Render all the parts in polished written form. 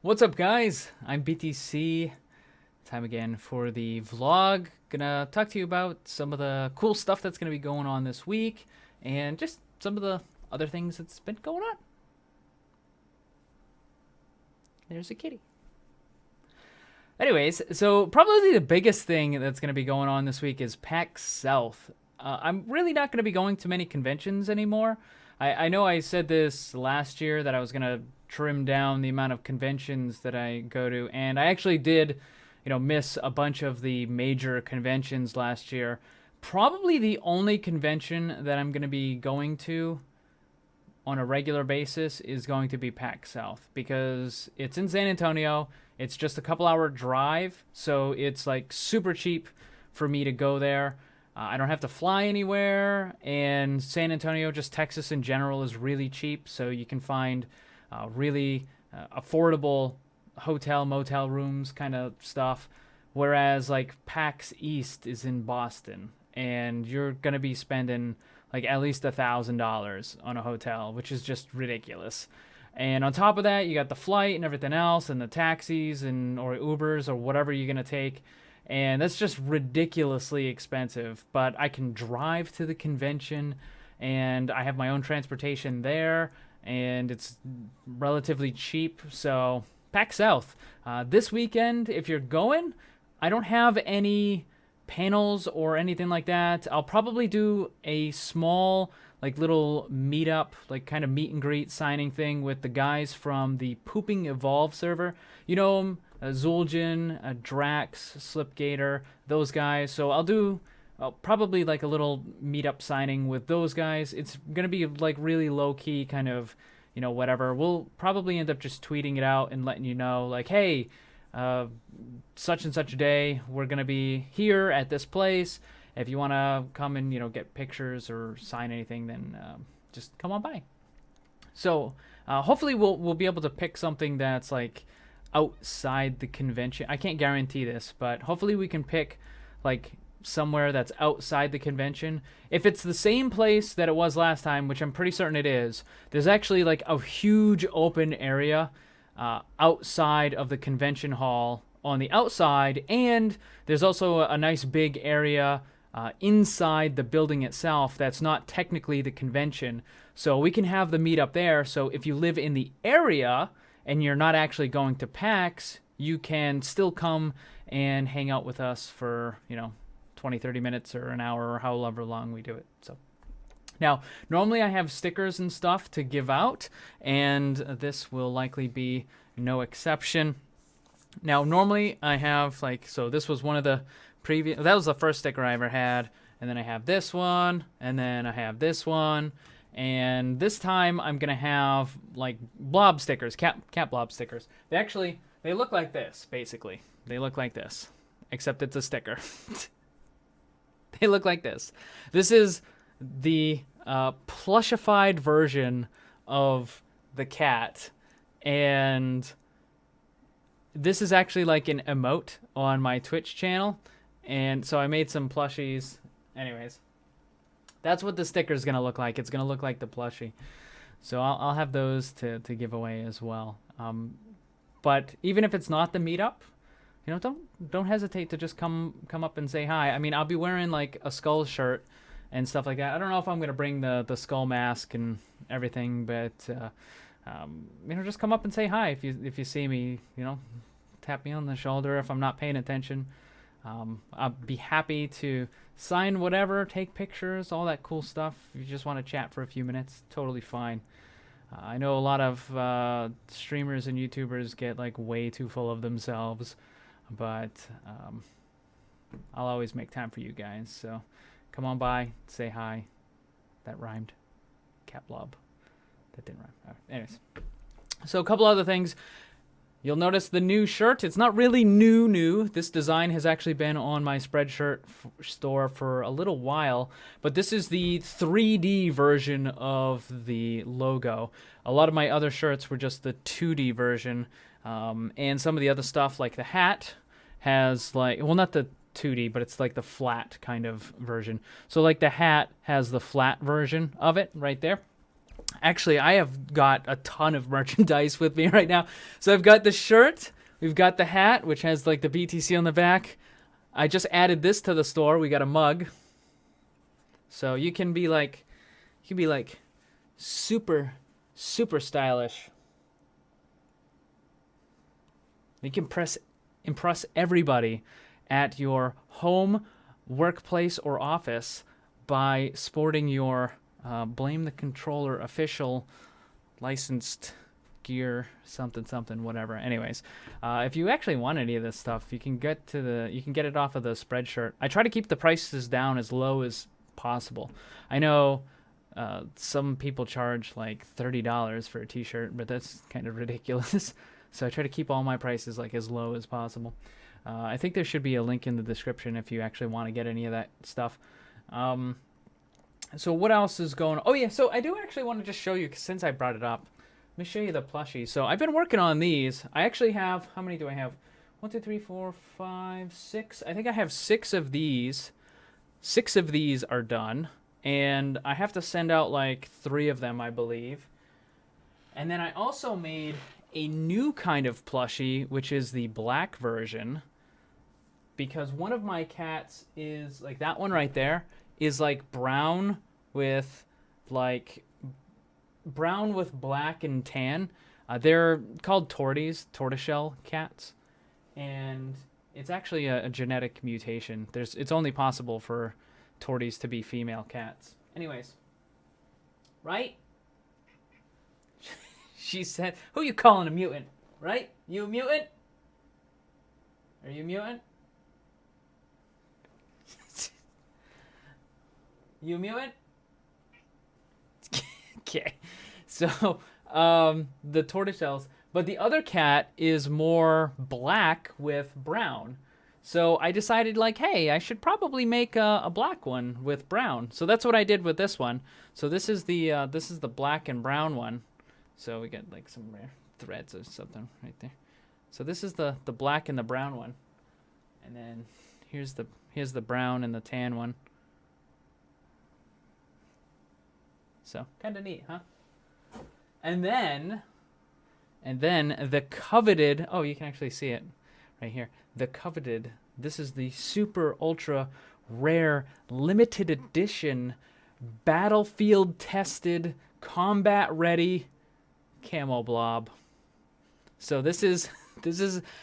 What's up, guys? I'm BTC. Time again for the vlog. Gonna talk to you about some of the cool stuff that's gonna be going on this week and just some of the other things that's been going on. There's a kitty. Anyways, so probably the biggest thing that's gonna be going on this week is PAX South. I'm really not gonna be going to many conventions anymore. I know I said this last year that I was gonna trim down the amount of conventions that I go to, and I actually did, miss a bunch of the major conventions last year. Probably the only convention that I'm going to be going to on a regular basis is going to be PAX South because it's in San Antonio. It's just a couple-hour drive, so it's like super cheap for me to go there. I don't have to fly anywhere, and San Antonio, just Texas in general, is really cheap, so you can find really affordable hotel, motel rooms kind of stuff. Whereas like PAX East is in Boston, and you're going to be spending like at least $1,000 on a hotel, which is just ridiculous. And on top of that, you got the flight and everything else, and the taxis and or Ubers or whatever you're going to take. And that's just ridiculously expensive. But I can drive to the convention, and I have my own transportation there, and it's relatively cheap. So PAX South this weekend, if you're going, I don't have any panels or anything like that. I'll probably do a small like little meetup, like kind of meet and greet signing thing with the guys from the Pooping Evolve server. You know them, Zul'jin, Drax, Slipgator, those guys. So I'll do probably like a little meetup signing with those guys. It's gonna be like really low key, kind of, whatever. We'll probably end up just tweeting it out and letting you know, like, hey, such and such a day, we're gonna be here at this place. If you want to come and get pictures or sign anything, then just come on by. So hopefully we'll be able to pick something that's like outside the convention. I can't guarantee this, but hopefully we can pick like somewhere that's outside the convention. If it's the same place that it was last time, which I'm pretty certain it is, there's actually like a huge open area outside of the convention hall on the outside, and there's also a nice big area inside the building itself that's not technically the convention. So we can have the meetup there. So if you live in the area and you're not actually going to PAX, you can still come and hang out with us for 20, 30 minutes or an hour or however long we do it. So now, normally I have stickers and stuff to give out, and this will likely be no exception. Now, normally I have this was one of the previous, that was the first sticker I ever had, and then I have this one, and then I have this one, and this time I'm going to have like blob stickers, cat blob stickers. They look like this, basically. They look like this, except it's a sticker. They look like this. This is the plushified version of the cat, and this is actually like an emote on my Twitch channel, and so I made some plushies. Anyways, that's what the sticker is gonna look like. It's gonna look like the plushie, so I'll have those to give away as well. But even if it's not the meetup, don't hesitate to just come up and say hi. I mean, I'll be wearing like a skull shirt and stuff like that. I don't know if I'm gonna bring the skull mask and everything, but just come up and say hi if you see me. Tap me on the shoulder if I'm not paying attention. I'll be happy to sign whatever, take pictures, all that cool stuff. If you just want to chat for a few minutes, totally fine. I know a lot of streamers and YouTubers get like way too full of themselves, but I'll always make time for you guys. So come on by, say hi. That rhymed. Catblob. That didn't rhyme. Right. Anyways, so a couple other things. You'll notice the new shirt. It's not really new. This design has actually been on my Spreadshirt store for a little while, but this is the 3D version of the logo. A lot of my other shirts were just the 2D version, and some of the other stuff, like the hat, has not the 2D, but it's like the flat kind of version. So like the hat has the flat version of it right there. Actually, I have got a ton of merchandise with me right now. So I've got the shirt, we've got the hat, which has like the BTC on the back. I just added this to the store. We got a mug. So you can be like super, super stylish. You can impress everybody at your home, workplace, or office by sporting your Blame the Controller official licensed gear, something, whatever. Anyways, if you actually want any of this stuff, you can get it off of the Spreadshirt. I try to keep the prices down as low as possible. I know some people charge like $30 for a t-shirt, but that's kind of ridiculous. So I try to keep all my prices like as low as possible. I think there should be a link in the description if you actually want to get any of that stuff. So what else is going on? Oh yeah, so I do actually want to just show you, since I brought it up, let me show you the plushies. So I've been working on these. I actually have, how many do I have? 1, 2, 3, 4, 5, 6. I think I have 6 of these. 6 of these are done. And I have to send out like 3 of them, I believe. And then I also made a new kind of plushie, which is the black version. Because one of my cats is, like that one right there, is like brown with black and tan. They're called tortoiseshell cats, and it's actually a genetic mutation. It's only possible for torties to be female cats. Anyways, right? She said, "Who you calling a mutant? Right? You a mutant? Are you a mutant? You a mutant?" Okay. So, the tortoiseshells. But the other cat is more black with brown. So I decided, like, hey, I should probably make a black one with brown. So that's what I did with this one. So this is the black and brown one. So we got like some rare threads or something right there. So this is the black and the brown one. And then here's the brown and the tan one. So kind of neat, huh? And then the coveted, oh, you can actually see it right here. The coveted, this is the super ultra rare limited edition battlefield tested combat ready camo blob. So this is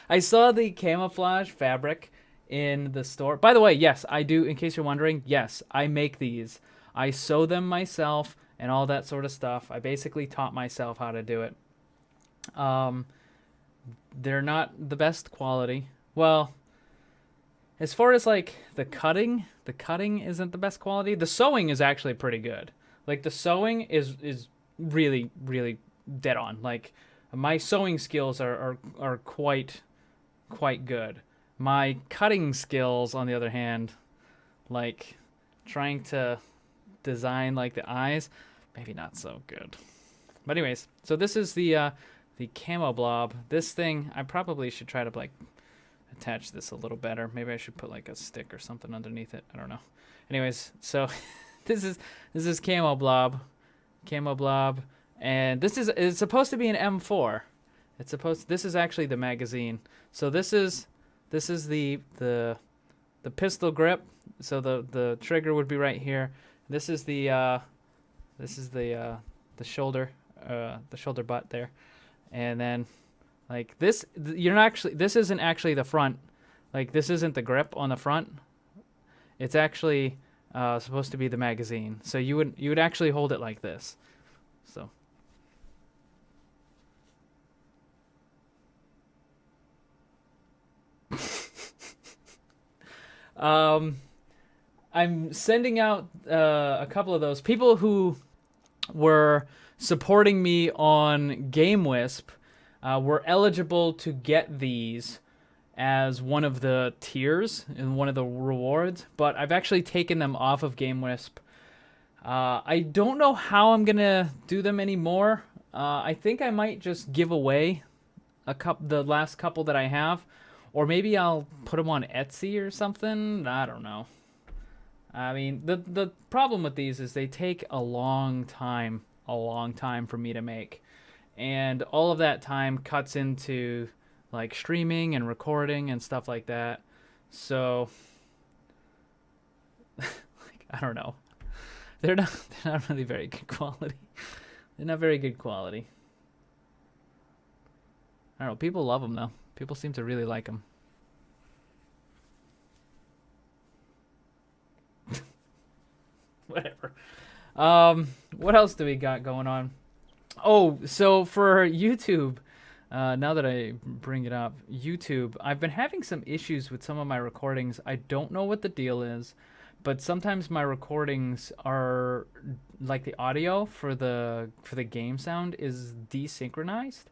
I saw the camouflage fabric in the store. By the way, yes, I do, in case you're wondering, yes, I make these. I sew them myself and all that sort of stuff. I basically taught myself how to do it. They're not the best quality. Well, as far as like the cutting isn't the best quality. The sewing is actually pretty good. Like the sewing is really, really dead on. Like my sewing skills are quite good. My cutting skills, on the other hand, like trying to design like the eyes, maybe not so good. But anyways, so this is the camo blob. This thing, I probably should try to like attach this a little better. Maybe I should put like a stick or something underneath it. I don't know. Anyways, so this is camo blob, and it's supposed to be an M4. This is actually the magazine. So this is the pistol grip. So the trigger would be right here. This is the shoulder butt there, and then like this, this isn't actually the front. Like this isn't the grip on the front. It's actually supposed to be the magazine. So you would actually hold it like this. So. I'm sending out a couple of those. People who were supporting me on GameWisp were eligible to get these as one of the tiers and one of the rewards, but I've actually taken them off of GameWisp. I don't know how I'm gonna do them anymore. I think I might just give away the last couple that I have, or maybe I'll put them on Etsy or something. I don't know. I mean, the problem with these is they take a long time a long time for me to make. And all of that time cuts into like streaming and recording and stuff like that. So like, I don't know. They're not really very good quality. They're not very good quality. I don't know. People love them though. People seem to really like them. Whatever. What else do we got going on? Oh, so for YouTube, now that I bring it up, YouTube, I've been having some issues with some of my recordings. I don't know what the deal is, but sometimes my recordings are like the audio for the game sound is desynchronized.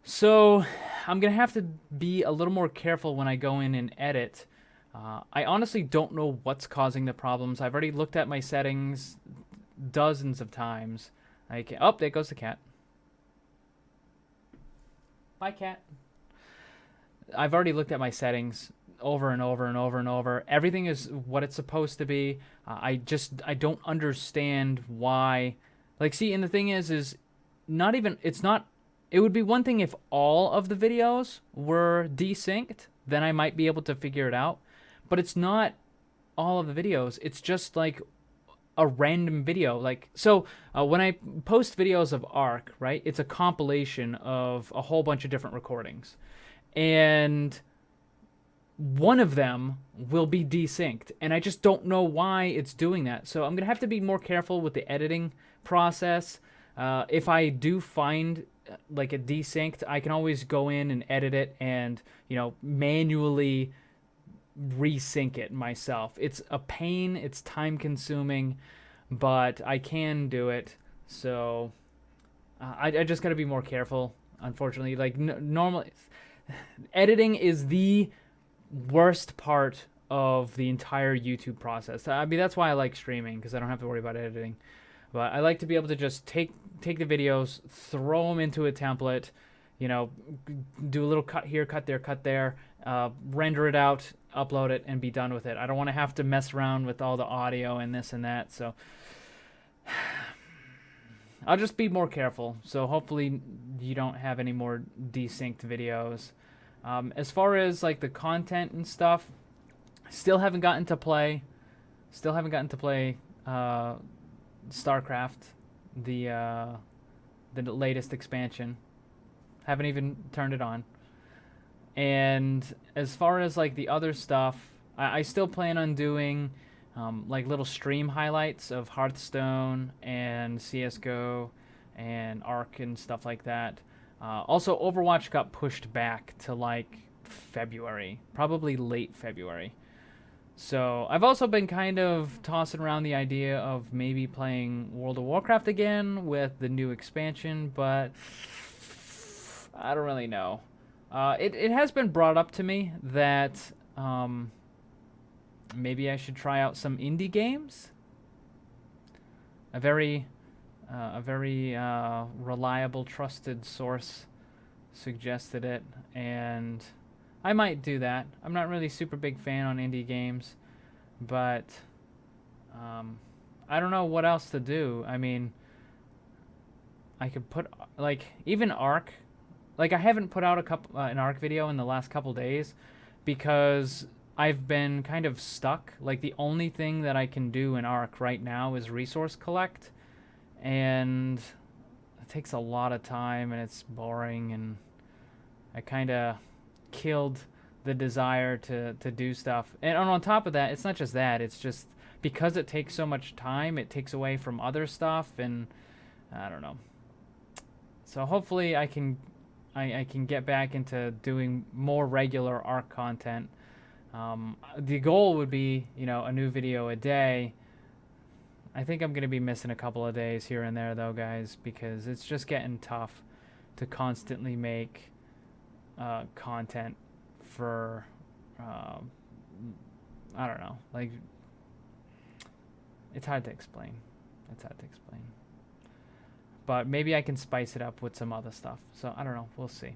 So I'm gonna have to be a little more careful when I go in and edit. I honestly don't know what's causing the problems. I've already looked at my settings dozens of times. Oh, there goes the cat. Bye, cat. I've already looked at my settings over and over and over and over. Everything is what it's supposed to be. I don't understand why. Like, see, and the thing is not even, it's not, it would be one thing if all of the videos were desynced, then I might be able to figure it out. But it's not all of the videos. It's just like a random video. Like, so when I post videos of Ark, right, it's a compilation of a whole bunch of different recordings. And one of them will be desynced. And I just don't know why it's doing that. So I'm going to have to be more careful with the editing process. If I do find like a desynced, I can always go in and edit it and, you know, manually resync it myself. It's a pain, it's time consuming, but I can do it. So I just got to be more careful, unfortunately. Like normally editing is the worst part of the entire YouTube process. I mean, that's why I like streaming, because I don't have to worry about editing. But I like to be able to just take the videos, throw them into a template, you know, do a little cut here, cut there, render it out, upload it, and be done with it. I don't want to have to mess around with all the audio and this and that. So I'll just be more careful. So hopefully you don't have any more desynced videos. As far as like the content and stuff, still haven't gotten to play StarCraft, the latest expansion. Haven't even turned it on. And as far as like the other stuff, I still plan on doing like little stream highlights of Hearthstone and CSGO and Ark and stuff like that. Also, Overwatch got pushed back to like February, probably late February. So I've also been kind of tossing around the idea of maybe playing World of Warcraft again with the new expansion, but I don't really know. It has been brought up to me that maybe I should try out some indie games. A very reliable, trusted source suggested it, and I might do that. I'm not really super big fan on indie games, but I don't know what else to do. I mean, I could put like even Ark. Like I haven't put out an Ark video in the last couple days because I've been kind of stuck. Like the only thing that I can do in Ark right now is resource collect, and it takes a lot of time and it's boring, and I kind of killed the desire to do stuff. And on top of that, it's not just that, it's just because it takes so much time, it takes away from other stuff, and I don't know. So hopefully I can get back into doing more regular Ark content. The goal would be, you know, a new video a day. I think I'm going to be missing a couple of days here and there though, guys, because it's just getting tough to constantly make content for I don't know, like it's hard to explain. But maybe I can spice it up with some other stuff. So I don't know, we'll see.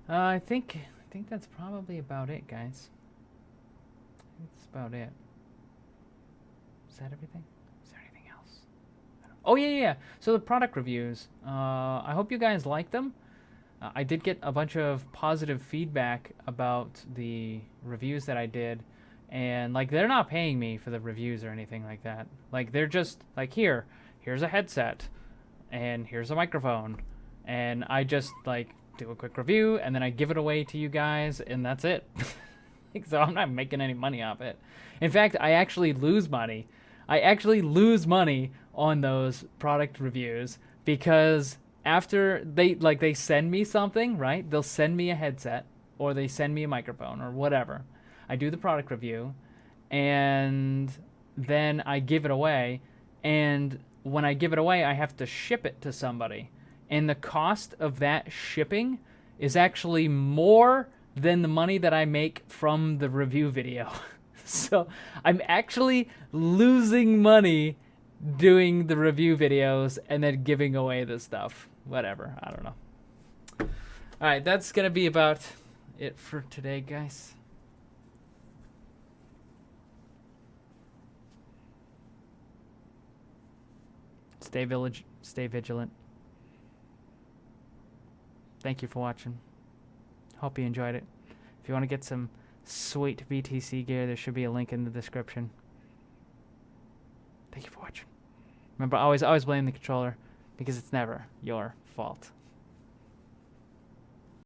I think that's probably about it, guys. That's about it. Is that everything? Is there anything else? Oh yeah. So the product reviews. I hope you guys like them. I did get a bunch of positive feedback about the reviews that I did, and like they're not paying me for the reviews or anything like that. Like they're just like here's a headset, and here's a microphone, and I just like do a quick review and then I give it away to you guys, and that's it. So I'm not making any money off it. In fact, I actually lose money. I actually lose money on those product reviews because after they send me something, right? They'll send me a headset or they send me a microphone or whatever. I do the product review and then I give it away, and when I give it away, I have to ship it to somebody. And the cost of that shipping is actually more than the money that I make from the review video. So I'm actually losing money doing the review videos and then giving away the stuff. Whatever. I don't know. All right, that's going to be about it for today, guys. Stay vigilant. Thank you for watching. Hope you enjoyed it. If you want to get some sweet BTC gear, there should be a link in the description. Thank you for watching. Remember, always blame the controller because it's never your fault.